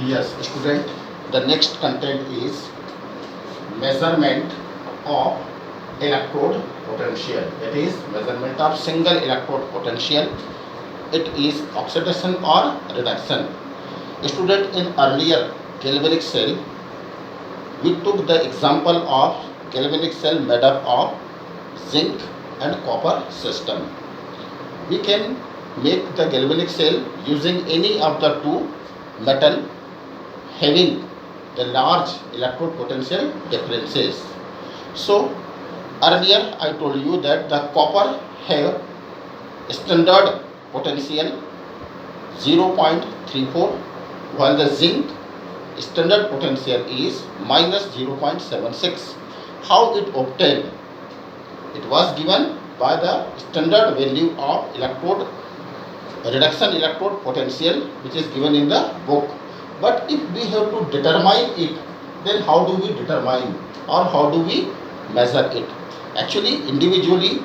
Yes, student, the next content is measurement of electrode potential. That is measurement of single electrode potential. It is oxidation or reduction. Student, in earlier galvanic cell, we took the example of galvanic cell made up of zinc and copper system. We can make the galvanic cell using any of the two metal having the large electrode potential differences. So earlier I told you that the copper have standard potential 0.34 while the zinc standard potential is minus 0.76. How it obtained? It was given by the standard value of electrode reduction electrode potential which is given in the book. But if we have to determine it, then how do we determine or how do we measure it? Actually, individually,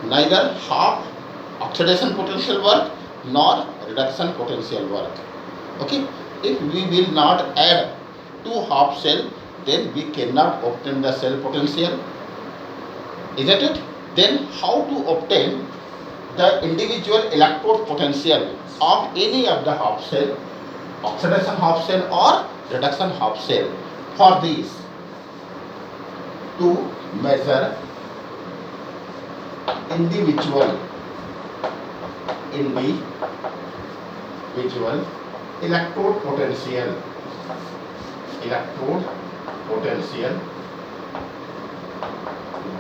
neither half oxidation potential work nor reduction potential work. Okay, if we will not add two half cell, then we cannot obtain the cell potential, isn't it? Then how to obtain the individual electrode potential of any of the half cell, oxidation half cell or reduction half cell? For these, to measure individual electrode potential,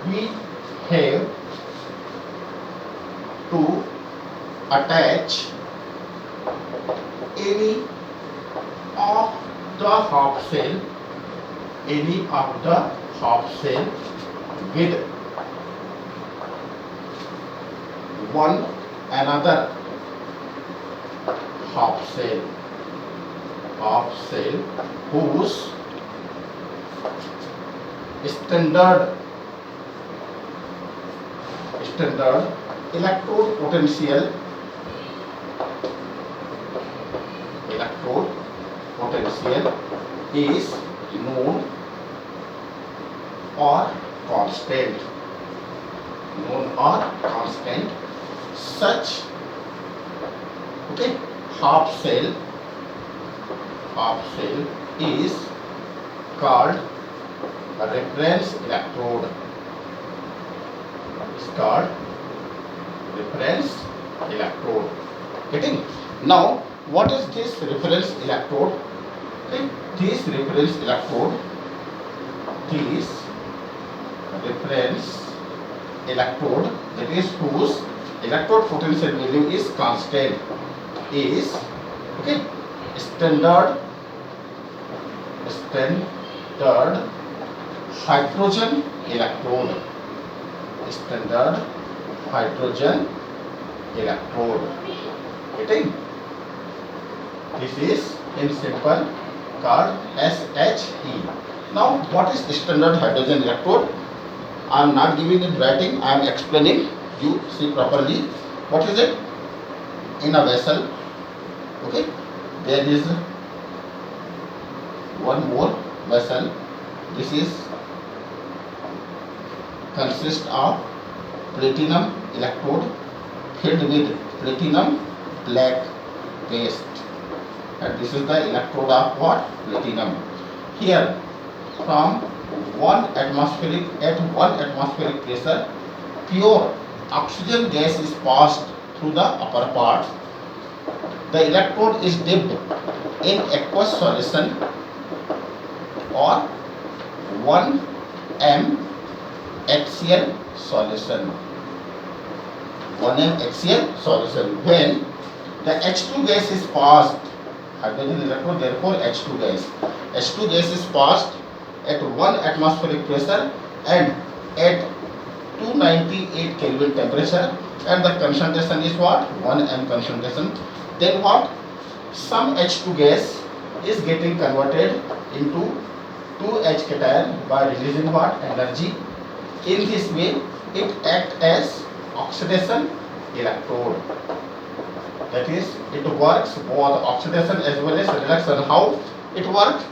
we have to attach any of the half cell with one another half cell whose standard electrode potential is known or constant. Such half cell is called a reference electrode. Getting? Now, what is this reference electrode? Okay, this reference electrode, that is whose electrode potential value is constant, is standard hydrogen electrode. Getting? This is in simple called SHE. Now, what is standard hydrogen electrode? I am not giving it writing, I am explaining. You see properly. What is it? In a vessel, there is one more vessel. This is consists of platinum electrode filled with platinum black paste, and this is the electrode of what? Platinum. Here, from 1 atmospheric pressure, pure oxygen gas is passed through the upper part. The electrode is dipped in aqueous solution or 1 m HCl solution. When the H2 gas is passed, hydrogen electrode, therefore H2 gas is passed at 1 atmospheric pressure and at 298 Kelvin temperature, and the concentration is what? 1 m concentration. Then what? Some H2 gas is getting converted into 2H cation by releasing what? Energy. In this way, it acts as oxidation electrode. That is, it works both oxidation as well as reduction. How it works?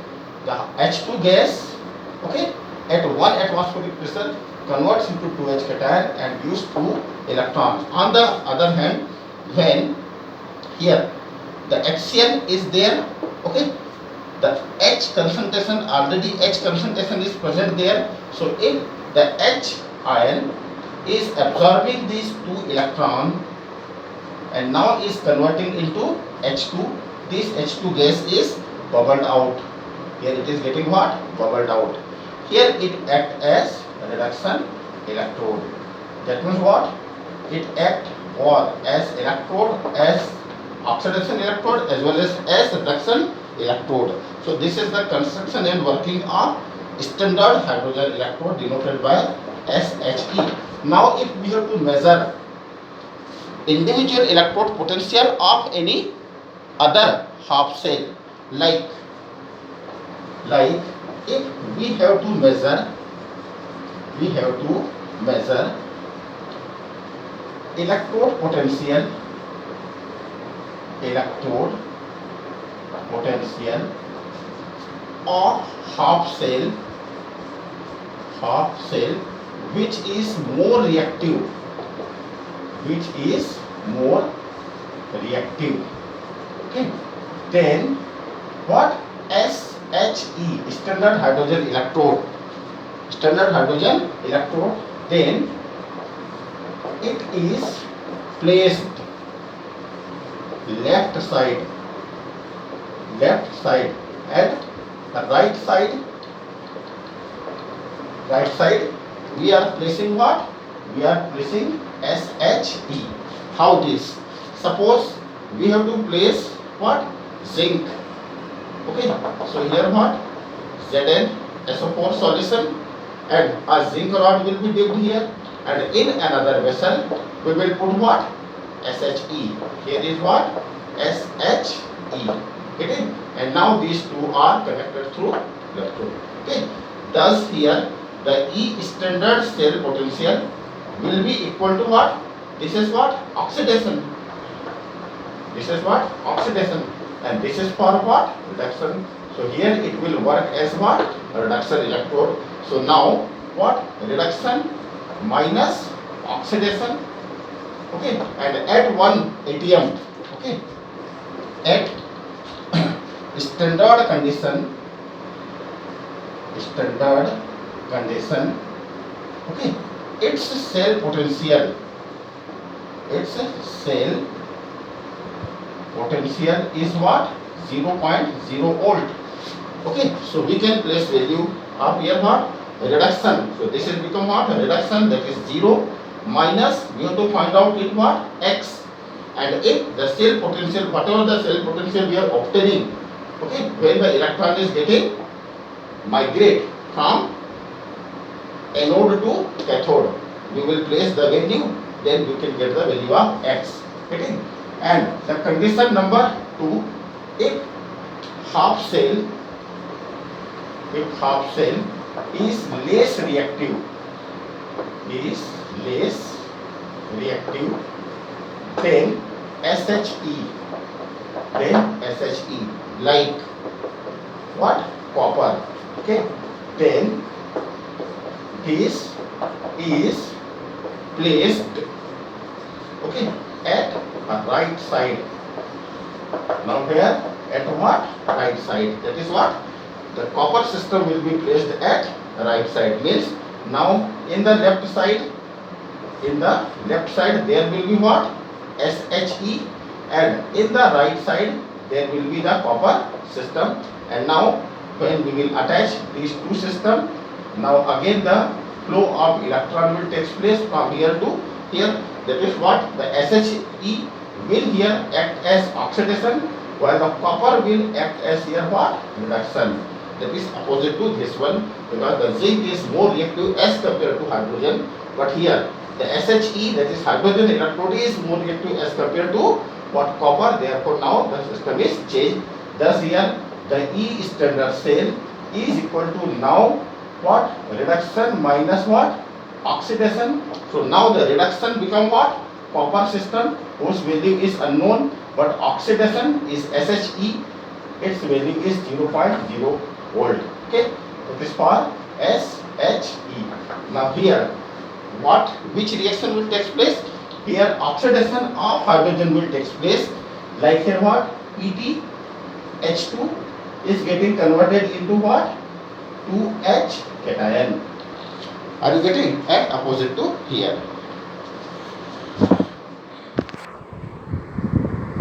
The H2 gas, okay, at 1 atmospheric pressure converts into 2H cation and gives 2 electrons. On the other hand, when here the HCl is there, okay, the H concentration, already H concentration is present there. So if the H ion is absorbing these 2 electrons and now is converting into H2, this H2 gas is bubbled out. Here it is getting what? Bubbled out. Here it acts as reduction electrode. That means what? It acts or as electrode, as oxidation electrode as well as reduction electrode. So this is the construction and working of standard hydrogen electrode denoted by SHE. Now if we have to measure individual electrode potential of any other half cell, like if we have to measure electrode potential of half cell which is more reactive, okay, then what? SHE, standard hydrogen electrode, then it is placed left side and the right side we are placing what? We are placing SHE. How this? Suppose we have to place what? Zinc. Okay, so here what? ZnSO4 solution and a zinc rod will be dipped here, and in another vessel we will put what? SHE. Here is what? SHE. Okay, and now these two are connected through electrode. Okay, thus here the E standard cell potential will be equal to what? This is what? Oxidation. And this is for what? Reduction. So here it will work as what? A reduction electrode. So now what? Reduction minus oxidation. Okay, and at 1 atm, okay, at standard condition, okay, its cell potential is what? 0.0 volt. Okay, so we can place value of here what? Reduction. So this is become what? Reduction, that is 0 minus, we have to find out it what? X. And if the cell potential, whatever the cell potential we are obtaining, okay, when the electron is getting migrate from anode to cathode, we will place the value, then we can get the value of X. Okay? And the condition number 2, if half cell is less reactive, then SHE, like what? Copper. Okay, then this is placed, okay, at a right side. Now here at what? Right side. That is what? The copper system will be placed at right side. Means now in the left side there will be what? SHE, and in the right side there will be the copper system. And now when we will attach these two systems, now again the flow of electron will take place from here to here. That is what? The SHE will here act as oxidation, while the copper will act as here what? Reduction. That is opposite to this one, because the zinc is more reactive as compared to hydrogen, but here the SHE, that is hydrogen electrode, is more reactive as compared to what? Copper. Therefore now the system is changed. Thus here the E standard cell is equal to now what? Reduction minus what? Oxidation. So now the reduction become what? Copper system, whose value is unknown, but oxidation is SHE, its value is 0.0 volt. Okay, it is for SHE. Now here, which reaction will take place? Here oxidation of hydrogen will take place. Like here what? EtH2 is getting converted into what? 2H cation. Are you getting? And opposite to here.